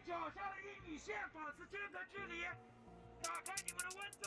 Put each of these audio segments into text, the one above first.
脚下的一米线保持均等距离，打开你们的温度。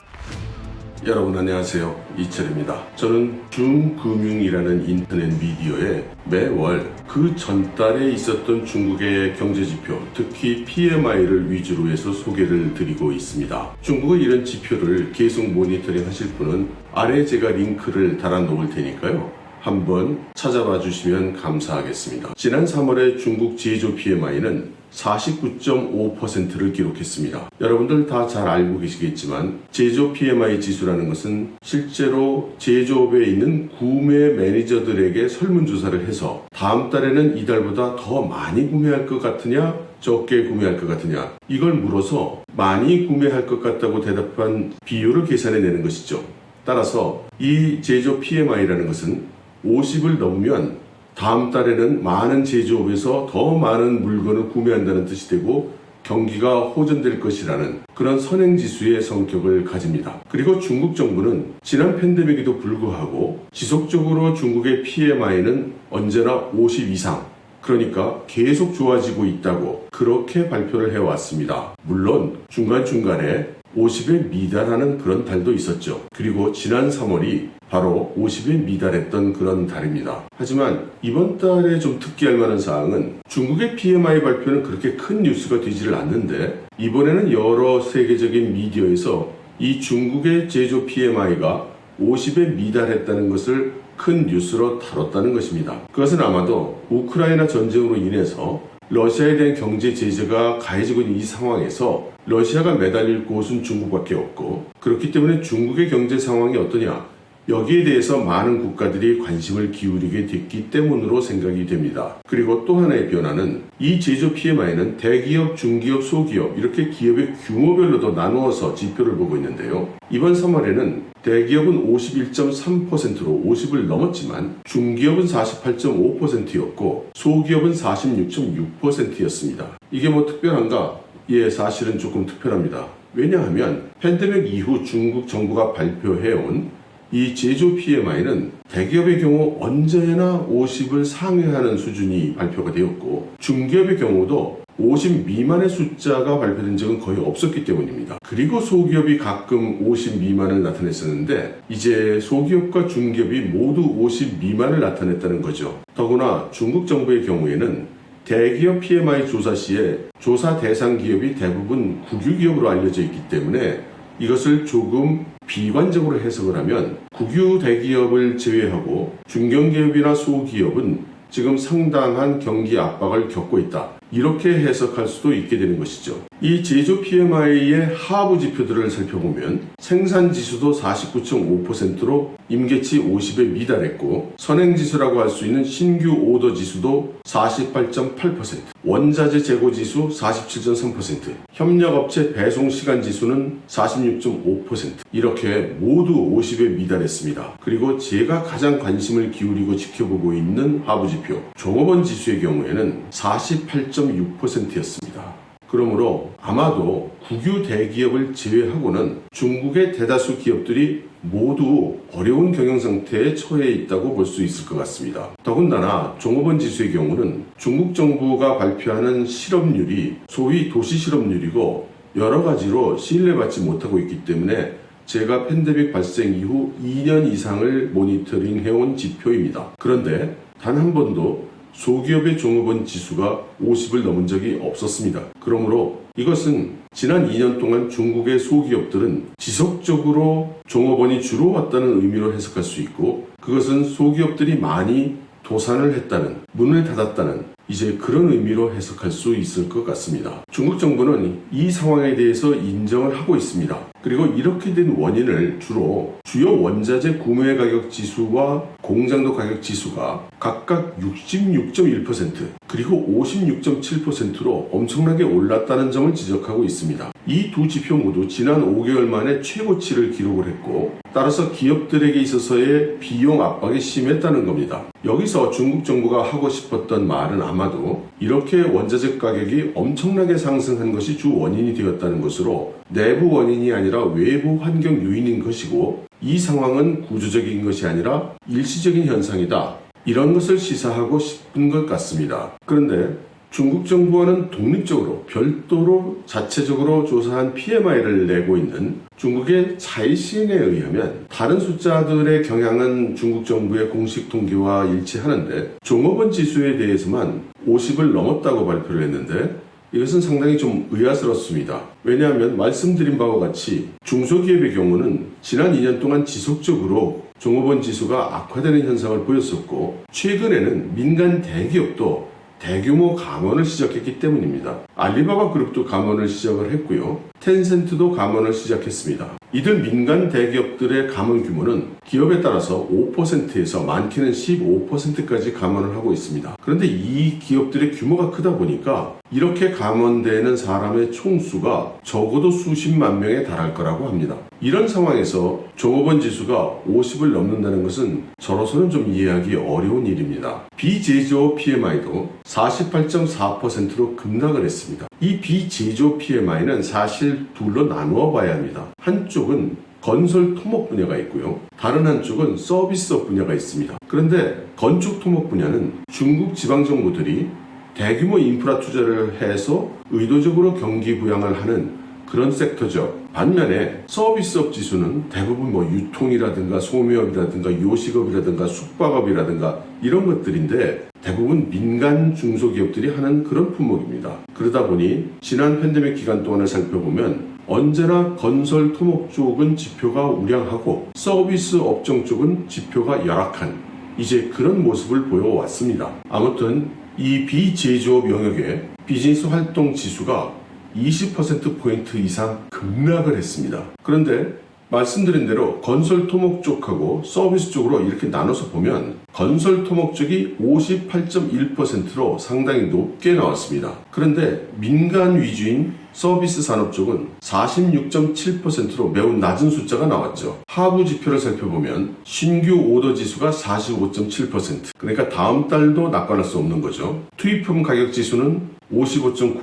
여러분 안녕하세요. 이철입니다. 저는 중금융이라는 인터넷 미디어에 매월 그 전달에 있었던 중국의 경제지표, 특히 PMI를 위주로 해서 소개를 드리고 있습니다. 중국의 이런 지표를 계속 모니터링 하실 분은 아래 제가 링크를 달아 놓을 테니까요. 한번 찾아봐 주시면 감사하겠습니다. 지난 3월에 중국 제조 PMI는 49.5%를 기록했습니다. 여러분들 다 잘 알고 계시겠지만 제조 PMI 지수라는 것은 실제로 제조업에 있는 구매 매니저들에게 설문조사를 해서 다음 달에는 이달보다 더 많이 구매할 것 같으냐 적게 구매할 것 같으냐 이걸 물어서 많이 구매할 것 같다고 대답한 비율을 계산해 내는 것이죠. 따라서 이 제조 PMI라는 것은 50을 넘으면 다음 달에는 많은 제조업에서 더 많은 물건을 구매한다는 뜻이 되고 경기가 호전될 것이라는 그런 선행지수의 성격을 가집니다. 그리고 중국 정부는 지난 팬데믹에도 불구하고 지속적으로 중국의 PMI는 언제나 50 이상, 그러니까 계속 좋아지고 있다고 그렇게 발표를 해왔습니다. 물론 중간중간에 50에 미달하는 그런 달도 있었죠. 그리고 지난 3월이 바로 50에 미달했던 그런 달입니다. 하지만 이번 달에 좀 특기할 만한 사항은 중국의 PMI 발표는 그렇게 큰 뉴스가 되지를 않는데 이번에는 여러 세계적인 미디어에서 이 중국의 제조 PMI가 50에 미달했다는 것을 큰 뉴스로 다뤘다는 것입니다. 그것은 아마도 우크라이나 전쟁으로 인해서 러시아에 대한 경제 제재가 가해지고 있는 이 상황에서 러시아가 매달릴 곳은 중국밖에 없고 그렇기 때문에 중국의 경제 상황이 어떠냐 여기에 대해서 많은 국가들이 관심을 기울이게 됐기 때문으로 생각이 됩니다. 그리고 또 하나의 변화는 이 제조 PMI는 대기업, 중기업, 소기업 이렇게 기업의 규모별로도 나누어서 지표를 보고 있는데요. 이번 3월에는 대기업은 51.3%로 50을 넘었지만 중기업은 48.5%였고 소기업은 46.6%였습니다. 이게 뭐 특별한가? 예, 사실은 조금 특별합니다. 왜냐하면 팬데믹 이후 중국 정부가 발표해온 이 제조 PMI는 대기업의 경우 언제나 50을 상회하는 수준이 발표가 되었고 중기업의 경우도 50 미만의 숫자가 발표된 적은 거의 없었기 때문입니다. 그리고 소기업이 가끔 50 미만을 나타냈었는데 이제 소기업과 중기업이 모두 50 미만을 나타냈다는 거죠. 더구나 중국 정부의 경우에는 대기업 PMI 조사 시에 조사 대상 기업이 대부분 국유기업으로 알려져 있기 때문에 이것을 조금 비관적으로 해석을 하면 국유 대기업을 제외하고 중견기업이나 소기업은 지금 상당한 경기 압박을 겪고 있다. 이렇게 해석할 수도 있게 되는 것이죠. 이 제조 PMI의 하부 지표들을 살펴보면 생산지수도 49.5%로 임계치 50에 미달했고 선행지수라고 할 수 있는 신규 오더 지수도 48.8%, 원자재 재고 지수 47.3%, 협력업체 배송 시간 지수는 46.5% 이렇게 모두 50에 미달했습니다. 그리고 제가 가장 관심을 기울이고 지켜보고 있는 하부 지표 종업원 지수의 경우에는 48.6%였습니다. 그러므로 아마도 국유 대기업을 제외하고는 중국의 대다수 기업들이 모두 어려운 경영 상태에 처해 있다고 볼 수 있을 것 같습니다. 더군다나 종업원 지수의 경우는 중국 정부가 발표하는 실업률이 소위 도시 실업률이고 여러 가지로 신뢰받지 못하고 있기 때문에 제가 팬데믹 발생 이후 2년 이상을 모니터링해온 지표입니다. 그런데 단 한 번도 소기업의 종업원 지수가 50을 넘은 적이 없었습니다. 그러므로 이것은 지난 2년 동안 중국의 소기업들은 지속적으로 종업원이 줄어왔다는 의미로 해석할 수 있고 그것은 소기업들이 많이 도산을 했다는, 문을 닫았다는 이제 그런 의미로 해석할 수 있을 것 같습니다. 중국 정부는 이 상황에 대해서 인정을 하고 있습니다. 그리고 이렇게 된 원인을 주로 주요 원자재 구매 가격 지수와 공장도 가격 지수가 각각 66.1% 그리고 56.7%로 엄청나게 올랐다는 점을 지적하고 있습니다. 이 두 지표 모두 지난 5개월 만에 최고치를 기록을 했고 따라서 기업들에게 있어서의 비용 압박이 심했다는 겁니다. 여기서 중국 정부가 하고 싶었던 말은 아마도 이렇게 원자재 가격이 엄청나게 상승한 것이 주 원인이 되었다는 것으로 내부 원인이 아니라 외부 환경 요인인 것이고 이 상황은 구조적인 것이 아니라 일시적인 현상이다. 이런 것을 시사하고 싶은 것 같습니다. 그런데 중국 정부와는 독립적으로 별도로 자체적으로 조사한 PMI를 내고 있는 중국의 차이신에 의하면 다른 숫자들의 경향은 중국 정부의 공식 통계와 일치하는데 종업원 지수에 대해서만 50을 넘었다고 발표를 했는데 이것은 상당히 좀 의아스럽습니다. 왜냐하면 말씀드린 바와 같이 중소기업의 경우는 지난 2년 동안 지속적으로 종업원 지수가 악화되는 현상을 보였었고 최근에는 민간 대기업도 대규모 감원을 시작했기 때문입니다. 알리바바 그룹도 감원을 시작을 했고요. 텐센트도 감원을 시작했습니다. 이들 민간 대기업들의 감원 규모는 기업에 따라서 5%에서 많게는 15%까지 감원을 하고 있습니다. 그런데 이 기업들의 규모가 크다 보니까 이렇게 감원되는 사람의 총수가 적어도 수십만 명에 달할 거라고 합니다. 이런 상황에서 종업원 지수가 50을 넘는다는 것은 저로서는 좀 이해하기 어려운 일입니다. 비제조업 PMI도 48.4%로 급락을 했습니다. 이 비제조업 PMI는 사실 둘로 나누어 봐야 합니다. 한쪽은 건설 토목 분야가 있고요. 다른 한쪽은 서비스업 분야가 있습니다. 그런데 건축 토목 분야는 중국 지방정부들이 대규모 인프라 투자를 해서 의도적으로 경기 부양을 하는 그런 섹터죠. 반면에 서비스업 지수는 대부분 유통이라든가 소매업이라든가 요식업이라든가 숙박업이라든가 이런 것들인데 대부분 민간 중소기업들이 하는 그런 품목입니다. 그러다 보니 지난 팬데믹 기간 동안을 살펴보면 언제나 건설 토목 쪽은 지표가 우량하고 서비스 업종 쪽은 지표가 열악한 이제 그런 모습을 보여왔습니다. 아무튼 이 비제조업 영역의 비즈니스 활동 지수가 20%포인트 이상 급락을 했습니다. 그런데 말씀드린 대로 건설 토목 쪽하고 서비스 쪽으로 이렇게 나눠서 보면 건설 토목 쪽이 58.1%로 상당히 높게 나왔습니다. 그런데 민간 위주인 서비스 산업 쪽은 46.7%로 매우 낮은 숫자가 나왔죠. 하부 지표를 살펴보면 신규 오더 지수가 45.7%, 그러니까 다음 달도 낙관할 수 없는 거죠. 투입품 가격 지수는 55.9%,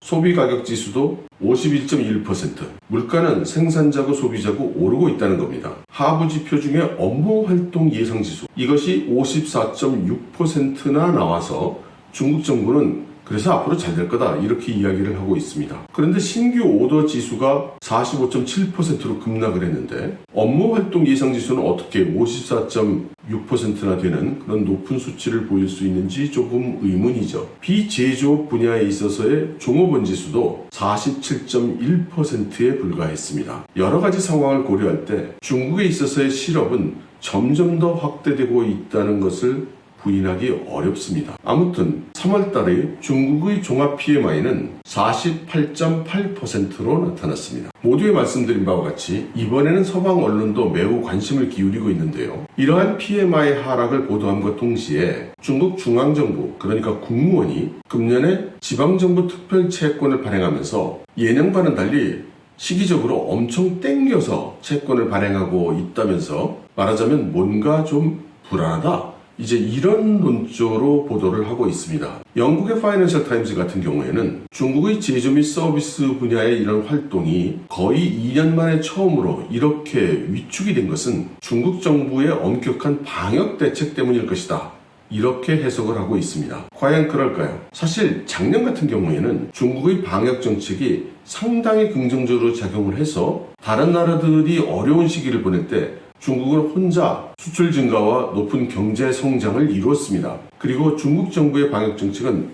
소비 가격 지수도 51.1%, 물가는 생산자고 소비자고 오르고 있다는 겁니다. 하부 지표 중에 업무 활동 예상 지수, 이것이 54.6%나 나와서 중국 정부는 그래서 앞으로 잘 될 거다 이렇게 이야기를 하고 있습니다. 그런데 신규 오더 지수가 45.7%로 급락을 했는데 업무 활동 예상 지수는 어떻게 54.6%나 되는 그런 높은 수치를 보일 수 있는지 조금 의문이죠. 비제조업 분야에 있어서의 종업원 지수도 47.1%에 불과했습니다. 여러 가지 상황을 고려할 때 중국에 있어서의 실업은 점점 더 확대되고 있다는 것을 부인하기 어렵습니다. 아무튼 3월 달에 중국의 종합 PMI는 48.8%로 나타났습니다. 모두에 말씀드린 바와 같이 이번에는 서방 언론도 매우 관심을 기울이고 있는데요. 이러한 PMI 하락을 보도함과 동시에 중국 중앙정부, 그러니까 국무원이 금년에 지방정부 특별채권을 발행하면서 예년과는 달리 시기적으로 엄청 땡겨서 채권을 발행하고 있다면서 말하자면 뭔가 좀 불안하다, 이제 이런 논조로 보도를 하고 있습니다. 영국의 파이낸셜 타임즈 같은 경우에는 중국의 제조 및 서비스 분야의 이런 활동이 거의 2년 만에 처음으로 이렇게 위축이 된 것은 중국 정부의 엄격한 방역 대책 때문일 것이다, 이렇게 해석을 하고 있습니다. 과연 그럴까요? 사실 작년 같은 경우에는 중국의 방역 정책이 상당히 긍정적으로 작용을 해서 다른 나라들이 어려운 시기를 보낼 때 중국은 혼자 수출 증가와 높은 경제 성장을 이루었습니다. 그리고 중국 정부의 방역 정책은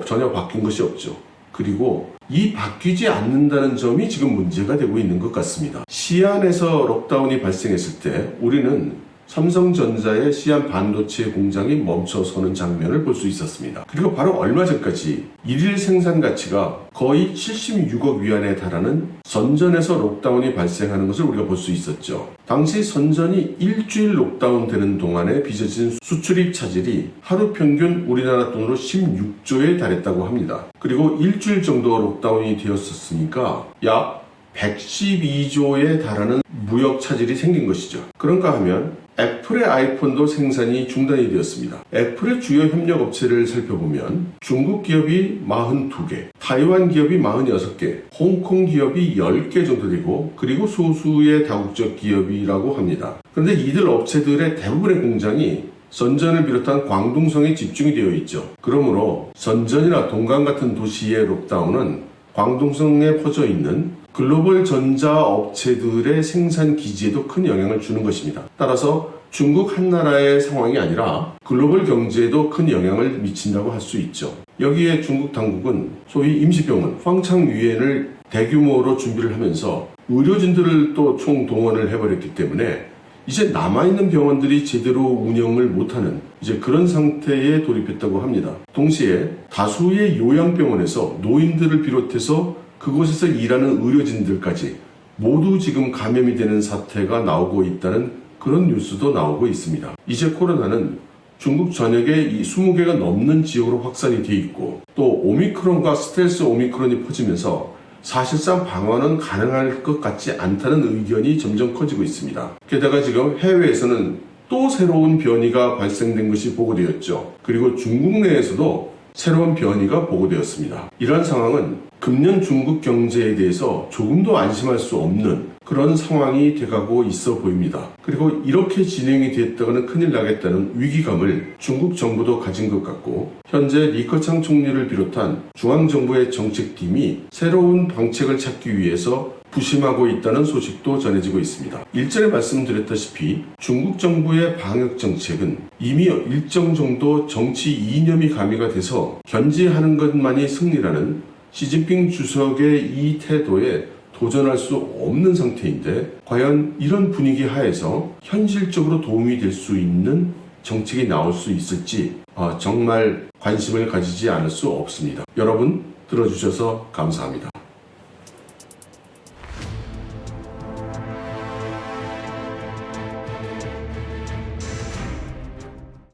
전혀 바뀐 것이 없죠. 그리고 이 바뀌지 않는다는 점이 지금 문제가 되고 있는 것 같습니다. 시안에서 록다운이 발생했을 때 우리는 삼성전자의 시안 반도체 공장이 멈춰서는 장면을 볼 수 있었습니다. 그리고 바로 얼마 전까지 일일 생산 가치가 거의 76억 위안에 달하는 선전에서 록다운이 발생하는 것을 우리가 볼 수 있었죠. 당시 선전이 일주일 록다운 되는 동안에 빚어진 수출입 차질이 하루 평균 우리나라 돈으로 16조에 달했다고 합니다. 그리고 일주일 정도 록다운이 되었었으니까 약 112조에 달하는 무역 차질이 생긴 것이죠. 그런가 하면 애플의 아이폰도 생산이 중단이 되었습니다. 애플의 주요 협력 업체를 살펴보면 중국 기업이 42개, 타이완 기업이 46개, 홍콩 기업이 10개 정도 되고 그리고 소수의 다국적 기업이라고 합니다. 그런데 이들 업체들의 대부분의 공장이 선전을 비롯한 광둥성에 집중이 되어 있죠. 그러므로 선전이나 동강 같은 도시의 록다운은 광둥성에 퍼져 있는 글로벌 전자 업체들의 생산 기지에도 큰 영향을 주는 것입니다. 따라서 중국 한 나라의 상황이 아니라 글로벌 경제에도 큰 영향을 미친다고 할 수 있죠. 여기에 중국 당국은 소위 임시병원, 황창유엔을 대규모로 준비를 하면서 의료진들을 또 총동원을 해버렸기 때문에 이제 남아있는 병원들이 제대로 운영을 못하는 이제 그런 상태에 돌입했다고 합니다. 동시에 다수의 요양병원에서 노인들을 비롯해서 그곳에서 일하는 의료진들까지 모두 지금 감염이 되는 사태가 나오고 있다는 그런 뉴스도 나오고 있습니다. 이제 코로나는 중국 전역에 이 20개가 넘는 지역으로 확산이 돼 있고 또 오미크론과 스텔스 오미크론이 퍼지면서 사실상 방어는 가능할 것 같지 않다는 의견이 점점 커지고 있습니다. 게다가 지금 해외에서는 또 새로운 변이가 발생된 것이 보고되었죠. 그리고 중국 내에서도 새로운 변이가 보고되었습니다. 이러한 상황은 금년 중국 경제에 대해서 조금도 안심할 수 없는 그런 상황이 돼가고 있어 보입니다. 그리고 이렇게 진행이 됐다가는 큰일 나겠다는 위기감을 중국 정부도 가진 것 같고 현재 리커창 총리를 비롯한 중앙정부의 정책팀이 새로운 방책을 찾기 위해서 부심하고 있다는 소식도 전해지고 있습니다. 일전에 말씀드렸다시피 중국 정부의 방역 정책은 이미 일정 정도 정치 이념이 가미가 돼서 견제하는 것만이 승리라는 시진핑 주석의 이 태도에 도전할 수 없는 상태인데 과연 이런 분위기 하에서 현실적으로 도움이 될 수 있는 정책이 나올 수 있을지 정말 관심을 가지지 않을 수 없습니다. 여러분 들어주셔서 감사합니다.